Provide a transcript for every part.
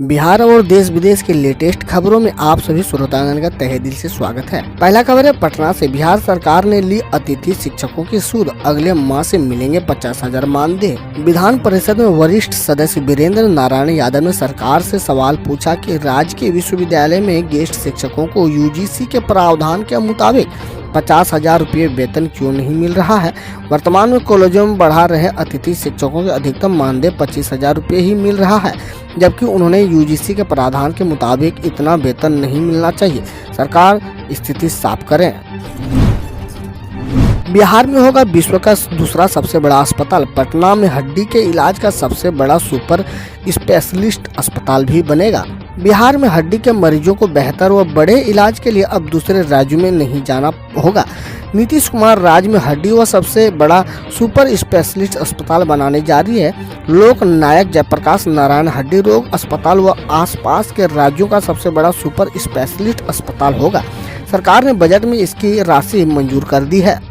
बिहार और देश विदेश के लेटेस्ट खबरों में आप सभी श्रोतागण का तहे दिल से स्वागत है। पहला खबर है पटना से। बिहार सरकार ने ली अतिथि शिक्षकों की सूद, अगले माह से मिलेंगे 50,000 मानदेय। विधान परिषद में वरिष्ठ सदस्य वीरेंद्र नारायण यादव ने सरकार से सवाल पूछा कि राज्य के विश्वविद्यालय में गेस्ट शिक्षकों को यूजीसी के प्रावधान के मुताबिक 50,000 रुपये वेतन क्यों नहीं मिल रहा है। वर्तमान में कॉलेजों में बढ़ा रहे अतिथि शिक्षकों के अधिकतम मानदेय 25,000 रुपये ही मिल रहा है, जबकि उन्होंने यूजीसी के प्रावधान के मुताबिक इतना वेतन नहीं मिलना चाहिए। सरकार स्थिति साफ करे। बिहार में होगा विश्व का दूसरा सबसे बड़ा अस्पताल। पटना में हड्डी के इलाज का सबसे बड़ा सुपर स्पेशलिस्ट अस्पताल भी बनेगा। बिहार में हड्डी के मरीजों को बेहतर व बड़े इलाज के लिए अब दूसरे राज्यों में नहीं जाना होगा। नीतीश कुमार राज्य में हड्डी व सबसे बड़ा सुपर स्पेशलिस्ट अस्पताल बनाने जा रही है। लोक नायक जयप्रकाश नारायण हड्डी रोग अस्पताल व आसपास के राज्यों का सबसे बड़ा सुपर स्पेशलिस्ट अस्पताल होगा। सरकार ने बजट में इसकी राशि मंजूर कर दी है।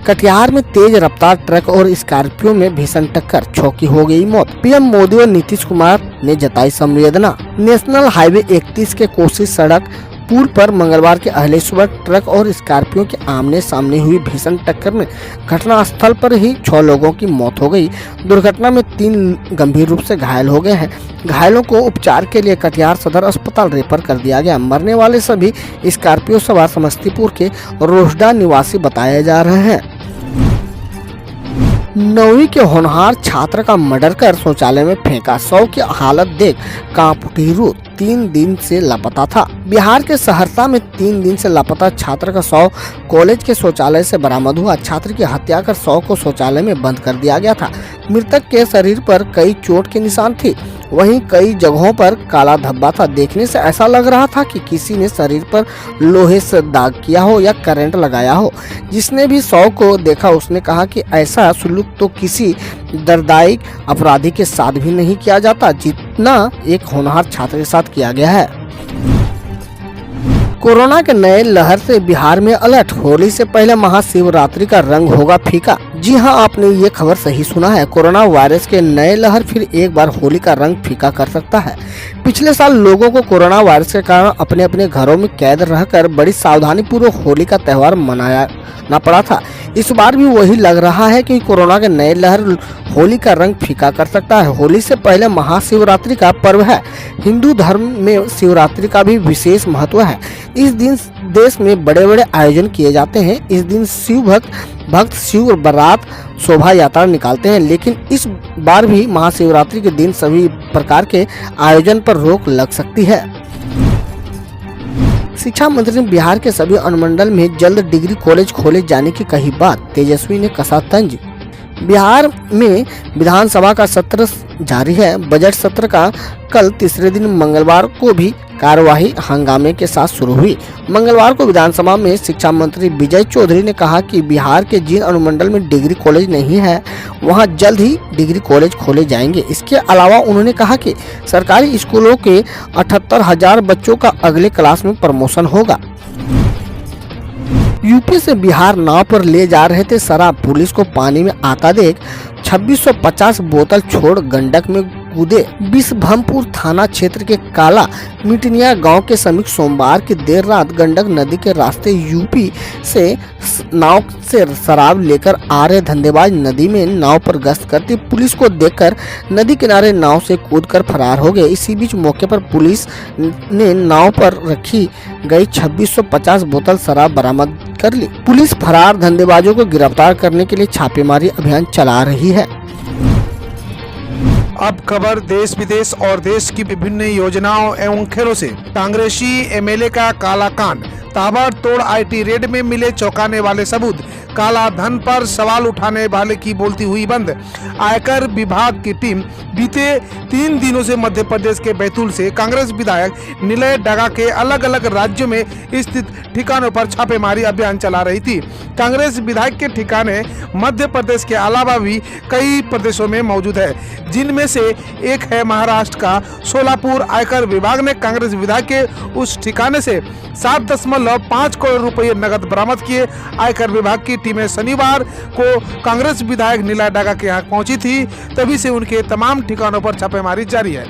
कटिहार में तेज रफ्तार ट्रक और स्कॉर्पियो में भीषण टक्कर, 6 की हो गई मौत। पीएम मोदी और नीतीश कुमार ने जताई संवेदना। नेशनल हाईवे 31 के कोसी सड़क पुल पर मंगलवार के अहले सुबह ट्रक और स्कॉर्पियो के आमने सामने हुई भीषण टक्कर में घटनास्थल पर ही 6 लोगों की मौत हो गई। दुर्घटना में 3 गंभीर रूप से घायल हो गए हैं। घायलों को उपचार के लिए कटिहार सदर अस्पताल रेफर कर दिया गया। मरने वाले सभी स्कॉर्पियो सवार समस्तीपुर के रोसडा निवासी बताए जा रहे हैं। 9वीं के होनहार छात्र का मर्डर कर शौचालय में फेंका, 100 की हालत देख कांप उठी रूह। 3 दिन से लापता था। बिहार के सहरसा में 3 दिन से लापता छात्र का शव कॉलेज के शौचालय से बरामद हुआ। छात्र की हत्या कर शव को शौचालय में बंद कर दिया गया था। मृतक के शरीर पर कई चोट के निशान थे, वहीं कई जगहों पर काला धब्बा था। देखने से ऐसा लग रहा था कि किसी ने शरीर पर लोहे से दाग किया हो या करंट लगाया हो। जिसने भी शव को देखा उसने कहा कि ऐसा सुलूक तो किसी दर्दाई अपराधी के साथ भी नहीं किया जाता जितना एक होनहार छात्र के साथ किया गया है। कोरोना के नए लहर से बिहार में अलर्ट। होली से पहले महाशिवरात्रि का रंग होगा फीका। जी हां, आपने ये खबर सही सुना है। कोरोना वायरस के नए लहर फिर एक बार होली का रंग फीका कर सकता है। पिछले साल लोगों को कोरोना वायरस के कारण अपने अपने घरों में कैद रहकर बड़ी सावधानी पूर्वक होली का त्योहार मनाना पड़ा था। इस बार भी वही लग रहा है कि कोरोना के नए लहर होली का रंग फीका कर सकता है। होली से पहले महाशिवरात्रि का पर्व है। हिंदू धर्म में शिवरात्रि का भी विशेष महत्व है। इस दिन देश में बड़े बड़े आयोजन किए जाते हैं। इस दिन शिव भक्त शिव बारात शोभा यात्रा निकालते हैं, लेकिन इस बार भी महाशिवरात्रि के दिन सभी प्रकार के आयोजन पर रोक लग सकती है। शिक्षा मंत्री ने बिहार के सभी अनुमंडल में जल्द डिग्री कॉलेज खोले जाने की कही बात, तेजस्वी ने कसा तंज। बिहार में विधानसभा का सत्र जारी है। बजट सत्र का कल तीसरे दिन मंगलवार को भी कार्यवाही हंगामे के साथ शुरू हुई। मंगलवार को विधानसभा में शिक्षा मंत्री विजय चौधरी ने कहा कि बिहार के जिन अनुमंडल में डिग्री कॉलेज नहीं है वहां जल्द ही डिग्री कॉलेज खोले जाएंगे। इसके अलावा उन्होंने कहा कि सरकारी स्कूलों के 78,000 बच्चों का अगले क्लास में प्रमोशन होगा। यूपी से बिहार नाव पर ले जा रहे थे शराब, पुलिस को पानी में आता देख 2650 बोतल छोड़ गंडक में कूदे। बिशभमपुर थाना क्षेत्र के काला मिटनिया गांव के समीप सोमवार की देर रात गंडक नदी के रास्ते यूपी से नाव से शराब लेकर आ रहे धंधेबाज नदी में नाव पर गश्त करते पुलिस को देखकर नदी किनारे नाव से कूदकर फरार हो गए। इसी बीच मौके पर पुलिस ने नाव पर रखी गई 2650 बोतल शराब बरामद कर ली। पुलिस फरार धंधेबाजों को गिरफ्तार करने के लिए छापेमारी अभियान चला रही है। अब खबर देश विदेश और देश की विभिन्न योजनाओं एवं खेलों से। कांग्रेसी एमएलए का काला कांड, ताबड़तोड़ आईटी रेड में मिले चौंकाने वाले सबूत। काला धन पर सवाल उठाने वाले की बोलती हुई बंद। आयकर विभाग की टीम बीते 3 दिनों से मध्य प्रदेश के बैतूल से कांग्रेस विधायक निलय डगा के अलग अलग राज्यों में स्थित ठिकानों पर छापेमारी अभियान चला रही थी। कांग्रेस विधायक के ठिकाने मध्य प्रदेश के अलावा भी कई प्रदेशों में मौजूद है, जिनमें इनमें से एक है महाराष्ट्र का सोलापुर। आयकर विभाग ने कांग्रेस विधायक के उस ठिकाने से 7.5 करोड़ रुपए नगद बरामद किए। आयकर विभाग की टीमें शनिवार को कांग्रेस विधायक नीला डागा के यहाँ पहुंची थी, तभी से उनके तमाम ठिकानों पर छापेमारी जारी है।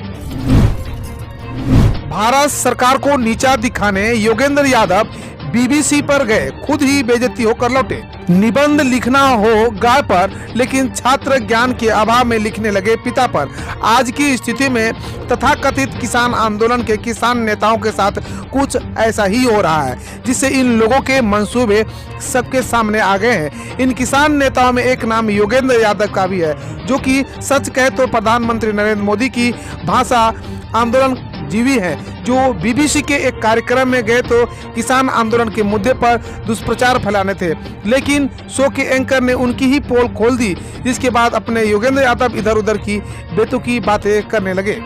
भारत सरकार को नीचा दिखाने योगेंद्र यादव बीबीसी पर गए, खुद ही बेइज्जती होकर लौटे। निबंध लिखना हो गाय पर, लेकिन छात्र ज्ञान के अभाव में लिखने लगे पिता पर। आज की स्थिति में तथाकथित किसान आंदोलन के किसान नेताओं के साथ कुछ ऐसा ही हो रहा है, जिससे इन लोगों के मंसूबे सबके सामने आ गए हैं। इन किसान नेताओं में एक नाम योगेंद्र यादव का भी है, जो कि सच कहे तो प्रधानमंत्री नरेंद्र मोदी की भाषा आंदोलन जीवी है, जो बीबीसी के एक कार्यक्रम में गए तो किसान आंदोलन के मुद्दे पर दुष्प्रचार फैलाने थे, लेकिन शो के एंकर ने उनकी ही पोल खोल दी, जिसके बाद अपने योगेंद्र यादव इधर उधर की बेतुकी बातें करने लगे।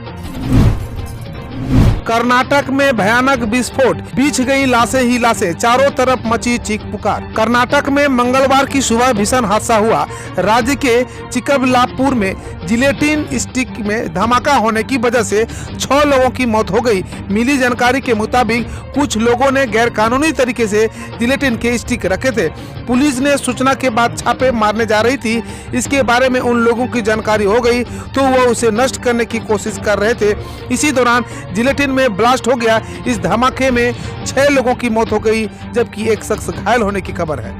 कर्नाटक में भयानक विस्फोट, बीछ गई लाशें ही लाशें, चारों तरफ मची चीख पुकार। कर्नाटक में मंगलवार की सुबह भीषण हादसा हुआ। राज्य के चिकबल्लापुर में जिलेटिन स्टिक में धमाका होने की वजह से 6 लोगों की मौत हो गई। मिली जानकारी के मुताबिक कुछ लोगों ने गैर कानूनी तरीके से जिलेटिन के स्टिक रखे थे। पुलिस ने सूचना के बाद छापे मारने जा रही थी। इसके बारे में उन लोगों की जानकारी हो गई तो वो उसे नष्ट करने की कोशिश कर रहे थे। इसी दौरान जिलेटिन में ब्लास्ट हो गया। इस धमाके में 6 लोगों की मौत हो गई, जबकि एक शख्स घायल होने की खबर है।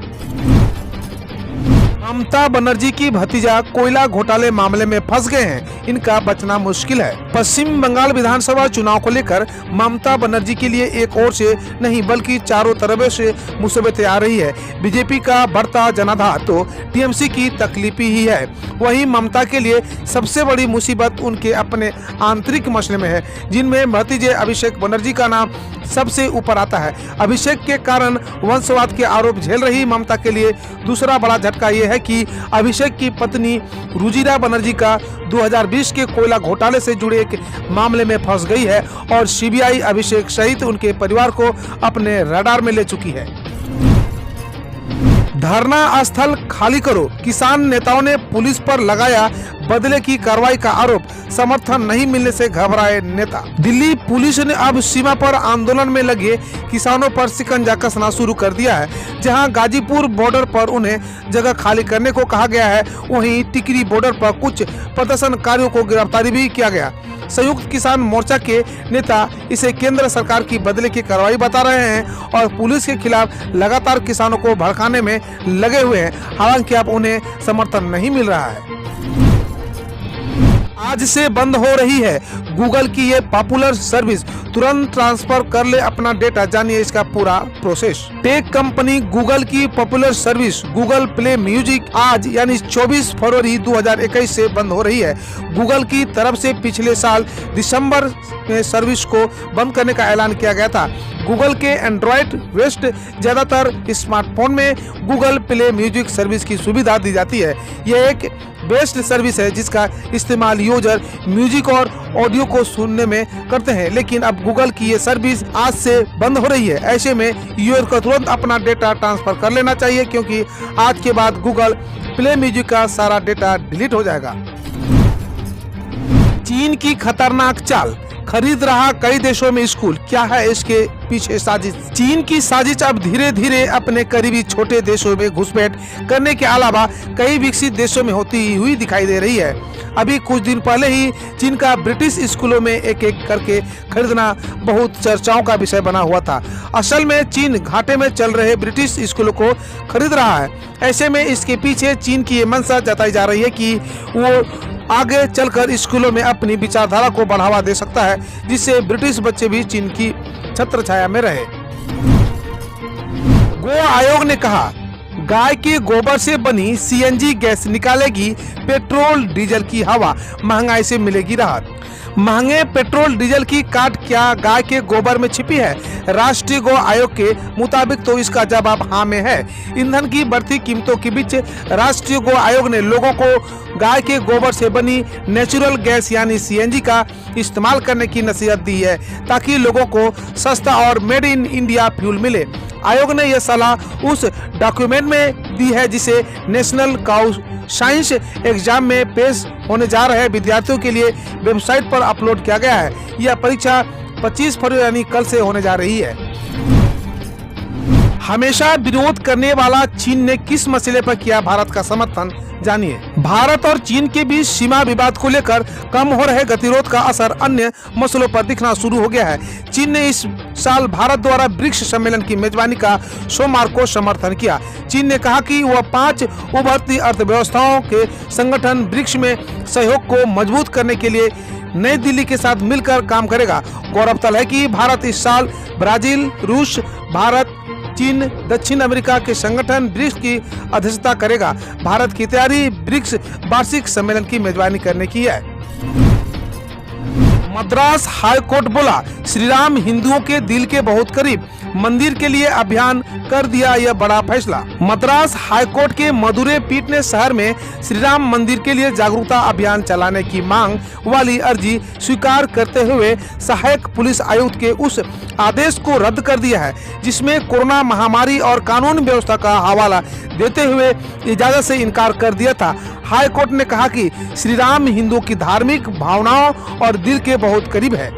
ममता बनर्जी की भतीजा कोयला घोटाले मामले में फंस गए हैं, इनका बचना मुश्किल है। पश्चिम बंगाल विधानसभा चुनाव को लेकर ममता बनर्जी के लिए एक ओर से नहीं बल्कि चारों तरफ से मुसीबतें आ रही है। बीजेपी का बढ़ता जनाधार तो टीएमसी की तकलीफ ही है। वहीं ममता के लिए सबसे बड़ी मुसीबत उनके अपने आंतरिक मसले में है, जिनमें भतीजे अभिषेक बनर्जी का नाम सबसे ऊपर आता है। अभिषेक के कारण वंशवाद के आरोप झेल रही ममता के लिए दूसरा बड़ा झटका ये है कि अभिषेक की पत्नी रुजिरा बनर्जी का 2020 के कोयला घोटाले से जुड़े एक मामले में फंस गई है और सीबीआई अभिषेक सहित उनके परिवार को अपने रडार में ले चुकी है। धरना स्थल खाली करो, किसान नेताओं ने पुलिस पर लगाया बदले की कार्रवाई का आरोप। समर्थन नहीं मिलने से घबराए नेता। दिल्ली पुलिस ने अब सीमा पर आंदोलन में लगे किसानों पर शिकंजा कसना शुरू कर दिया है। जहां गाजीपुर बॉर्डर पर उन्हें जगह खाली करने को कहा गया है, वहीं टिकरी बॉर्डर पर कुछ प्रदर्शनकारियों को गिरफ्तारी भी किया गया। संयुक्त किसान मोर्चा के नेता इसे केंद्र सरकार की बदले की कार्रवाई बता रहे हैं और पुलिस के खिलाफ लगातार किसानों को भड़काने में लगे हुए हैं। हालांकि अब उन्हें समर्थन नहीं मिल रहा है। आज से बंद हो रही है गूगल की ये पॉपुलर सर्विस। तुरंत ट्रांसफर कर ले अपना डेटा, जानिए इसका पूरा प्रोसेस। टेक कंपनी गूगल की popular service Google play music आज यानी 24 फरवरी 2021 से बंद हो रही है। गूगल की तरफ से पिछले साल दिसंबर में सर्विस को बंद करने का ऐलान किया गया था। गूगल के एंड्रॉइड वेस्ट ज्यादातर स्मार्टफोन में गूगल प्ले म्यूजिक सर्विस की सुविधा दी जाती है। यह एक बेस्ट सर्विस है जिसका इस्तेमाल यूजर म्यूजिक और ऑडियो को सुनने में करते हैं, लेकिन अब गूगल की ये सर्विस आज से बंद हो रही है। ऐसे में यूजर को तुरंत अपना डेटा ट्रांसफर कर लेना चाहिए, क्योंकि आज के बाद गूगल प्ले म्यूजिक का सारा डेटा डिलीट हो जाएगा। चीन की खतरनाक चाल, खरीद रहा कई देशों में स्कूल, क्या है इसके पीछे साजिश? चीन की साजिश अब धीरे धीरे अपने करीबी छोटे देशों में घुसपैठ करने के अलावा कई विकसित देशों में होती हुई दिखाई दे रही है। अभी कुछ दिन पहले ही चीन का ब्रिटिश स्कूलों में एक एक करके खरीदना बहुत चर्चाओं का विषय बना हुआ था। असल में चीन घाटे में चल रहे ब्रिटिश स्कूलों को खरीद रहा है। ऐसे में इसके पीछे चीन की ये मंशा जताई जा रही है कि वो आगे चलकर स्कूलों में अपनी विचारधारा को बढ़ावा दे सकता है, जिससे ब्रिटिश बच्चे भी चीन की छत्र छाया में रहे। गो आयोग ने कहा गाय के गोबर से बनी सीएनजी गैस निकालेगी पेट्रोल डीजल की हवा, महंगाई से मिलेगी राहत। महंगे पेट्रोल डीजल की काट क्या गाय के गोबर में छिपी है? राष्ट्रीय गो आयोग के मुताबिक तो इसका जवाब हाँ में है। ईंधन की बढ़ती कीमतों के बीच राष्ट्रीय गो आयोग ने लोगों को गाय के गोबर से बनी नेचुरल गैस यानी सीएनजी का इस्तेमाल करने की नसीहत दी है, ताकि लोगों को सस्ता और मेड इन इंडिया फ्यूल मिले। आयोग ने यह सलाह उस डॉक्यूमेंट में दी है जिसे नेशनल काउ साइंस एग्जाम में पेश होने जा रहे विद्यार्थियों के लिए वेबसाइट पर अपलोड किया गया है। यह परीक्षा 25 फरवरी यानी कल से होने जा रही है। हमेशा विरोध करने वाला चीन ने किस मसले पर किया भारत का समर्थन, जानिए। भारत और चीन के बीच सीमा विवाद को लेकर कम हो रहे गतिरोध का असर अन्य मसलों पर दिखना शुरू हो गया है। चीन ने इस साल भारत द्वारा ब्रिक्स सम्मेलन की मेजबानी का सोमवार को समर्थन किया। चीन ने कहा कि वह 5 उभरती अर्थव्यवस्थाओं के संगठन ब्रिक्स में सहयोग को मजबूत करने के लिए नई दिल्ली के साथ मिलकर काम करेगा। गौरतलब है कि भारत इस साल ब्राजील, रूस, भारत, चीन, दक्षिण अमेरिका के संगठन ब्रिक्स की अध्यक्षता करेगा। भारत की तैयारी ब्रिक्स वार्षिक सम्मेलन की मेजबानी करने की है। मद्रास हाई कोर्ट बोला, श्री राम हिंदुओं के दिल के बहुत करीब, मंदिर के लिए अभियान कर दिया यह बड़ा फैसला। मद्रास हाई कोर्ट के मदुरै पीठ ने शहर में श्री राम मंदिर के लिए जागरूकता अभियान चलाने की मांग वाली अर्जी स्वीकार करते हुए सहायक पुलिस आयुक्त के उस आदेश को रद्द कर दिया है जिसमें कोरोना महामारी और कानून व्यवस्था का हवाला देते हुए इजाजत से इनकार कर दिया था। हाई कोर्ट ने कहा कि श्री राम हिंदुओं की धार्मिक भावनाओं और दिल के बहुत करीब है।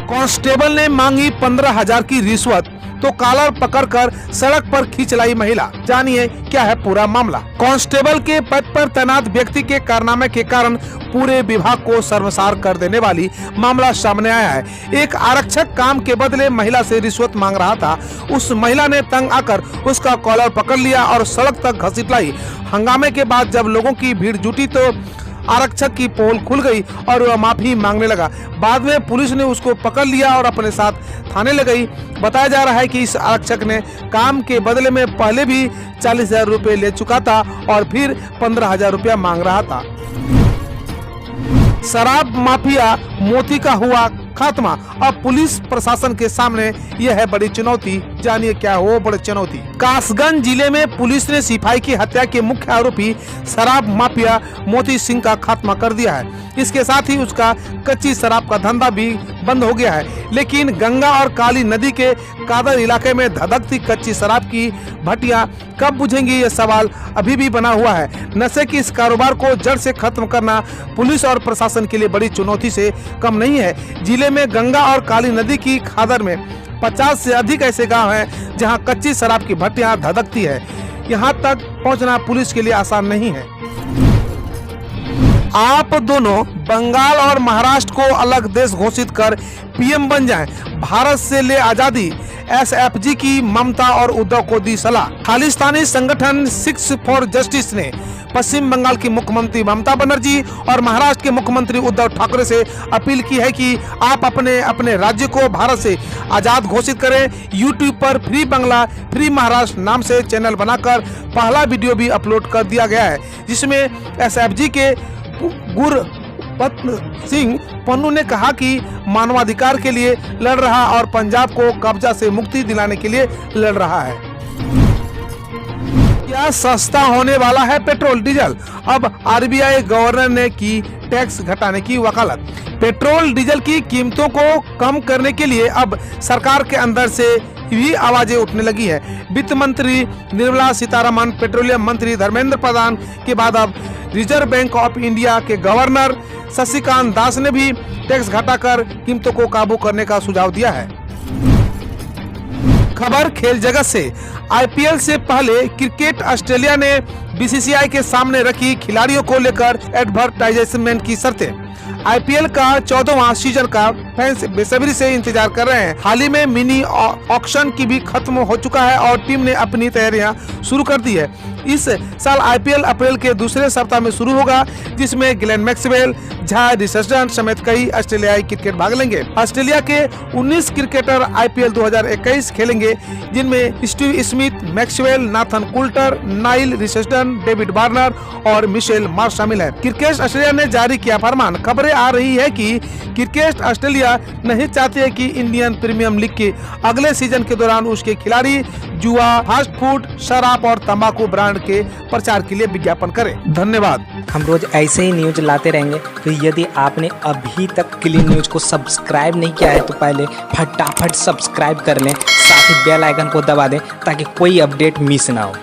कांस्टेबल ने मांगी 15,000 की रिश्वत तो कॉलर पकड़कर सड़क पर खींच लाई महिला, जानिए क्या है पूरा मामला। कांस्टेबल के पद पर तैनात व्यक्ति के कारनामे के कारण पूरे विभाग को शर्मसार कर देने वाली मामला सामने आया है। एक आरक्षक काम के बदले महिला से रिश्वत मांग रहा था। उस महिला ने तंग आकर उसका कॉलर पकड़ लिया और सड़क तक घसीट लाई। हंगामे के बाद जब लोगों की भीड़ जुटी तो आरक्षक की पोल खुल गई और वह माफी मांगने लगा। बाद में पुलिस ने उसको पकड़ लिया और अपने साथ थाने ले गई। बताया जा रहा है कि इस आरक्षक ने काम के बदले में पहले भी 40,000 रुपए ले चुका था और फिर 15,000 रुपया मांग रहा था। शराब माफिया मोती का हुआ खात्मा, अब पुलिस प्रशासन के सामने यह है बड़ी चुनौती, जानिए क्या हो बड़ी चुनौती। कासगंज जिले में पुलिस ने सिपाही की हत्या के मुख्य आरोपी शराब माफिया मोती सिंह का खात्मा कर दिया है। इसके साथ ही उसका कच्ची शराब का धंधा भी बंद हो गया है। लेकिन गंगा और काली नदी के कादर इलाके में धधकती कच्ची शराब की भट्टियां कब बुझेंगी, यह सवाल अभी भी बना हुआ है। नशे की इस कारोबार को जड़ से खत्म करना पुलिस और प्रशासन के लिए बड़ी चुनौती से कम नहीं है। जिले में गंगा और काली नदी की खादर में 50 से अधिक ऐसे गांव हैं जहां कच्ची शराब की भट्टियां धधकती है। यहां तक पहुंचना पुलिस के लिए आसान नहीं है। आप दोनों बंगाल और महाराष्ट्र को अलग देश घोषित कर पीएम बन जाएं। भारत से ले आजादी, एसएफजी की ममता और उद्धव को दी सलाह। खालिस्तानी संगठन सिक्स फॉर जस्टिस ने पश्चिम बंगाल की मुख्यमंत्री ममता बनर्जी और महाराष्ट्र के मुख्यमंत्री उद्धव ठाकरे से अपील की है कि आप अपने अपने राज्य को भारत से आजाद घोषित करें। यूट्यूब पर फ्री बंगला फ्री महाराष्ट्र नाम से चैनल बनाकर पहला वीडियो भी अपलोड कर दिया गया है, जिसमें एसएफजी के गुरपत सिंह पन्नू ने कहा कि मानवाधिकार के लिए लड़ रहा और पंजाब को कब्जा से मुक्ति दिलाने के लिए लड़ रहा है। क्या सस्ता होने वाला है पेट्रोल डीजल, अब आरबीआई गवर्नर ने की टैक्स घटाने की वकालत। पेट्रोल डीजल की कीमतों को कम करने के लिए अब सरकार के अंदर से भी आवाजें उठने लगी है। वित्त मंत्री निर्मला सीतारमण, पेट्रोलियम मंत्री धर्मेंद्र प्रधान के बाद अब रिजर्व बैंक ऑफ इंडिया के गवर्नर शशिकांत दास ने भी टैक्स घटाकर कीमतों को काबू करने का सुझाव दिया है। खबर खेल जगत से, आईपीएल से पहले क्रिकेट ऑस्ट्रेलिया ने बीसीसीआई के सामने रखी खिलाड़ियों को लेकर एडवर्टाइजमेंट की शर्तें। आईपीएल का 14वां सीजन का फैंस बेसब्री से इंतजार कर रहे हैं। हाल ही में मिनी ऑक्शन की भी खत्म हो चुका है और टीम ने अपनी तैयारियां शुरू कर दी है। इस साल आईपीएल अप्रैल के दूसरे सप्ताह में शुरू होगा, जिसमें ग्लेन मैक्सवेल, झा रिचर्डसन समेत कई ऑस्ट्रेलियाई क्रिकेट भाग लेंगे। ऑस्ट्रेलिया के 19 क्रिकेटर आईपीएल 2021 खेलेंगे, जिनमें Steve Smith, Maxwell, Nathan Coulter, Nile Richardson, David Warner और मिशेल मार्श शामिल है। क्रिकेट ऑस्ट्रेलिया ने जारी किया फरमान। खबरें आ रही है कि क्रिकेट ऑस्ट्रेलिया इंडिया नहीं चाहती है कि इंडियन प्रीमियर लीग के अगले सीजन के दौरान उसके खिलाड़ी जुआ, फास्ट फूड, शराब और तंबाकू ब्रांड के प्रचार के लिए विज्ञापन करें। धन्यवाद। हम रोज ऐसे ही न्यूज लाते रहेंगे, तो यदि आपने अभी तक क्लीन न्यूज को सब्सक्राइब नहीं किया है तो पहले फटाफट सब्सक्राइब कर लें, साथ ही बेल आइकन को दबा दें ताकि कोई अपडेट मिस ना हो।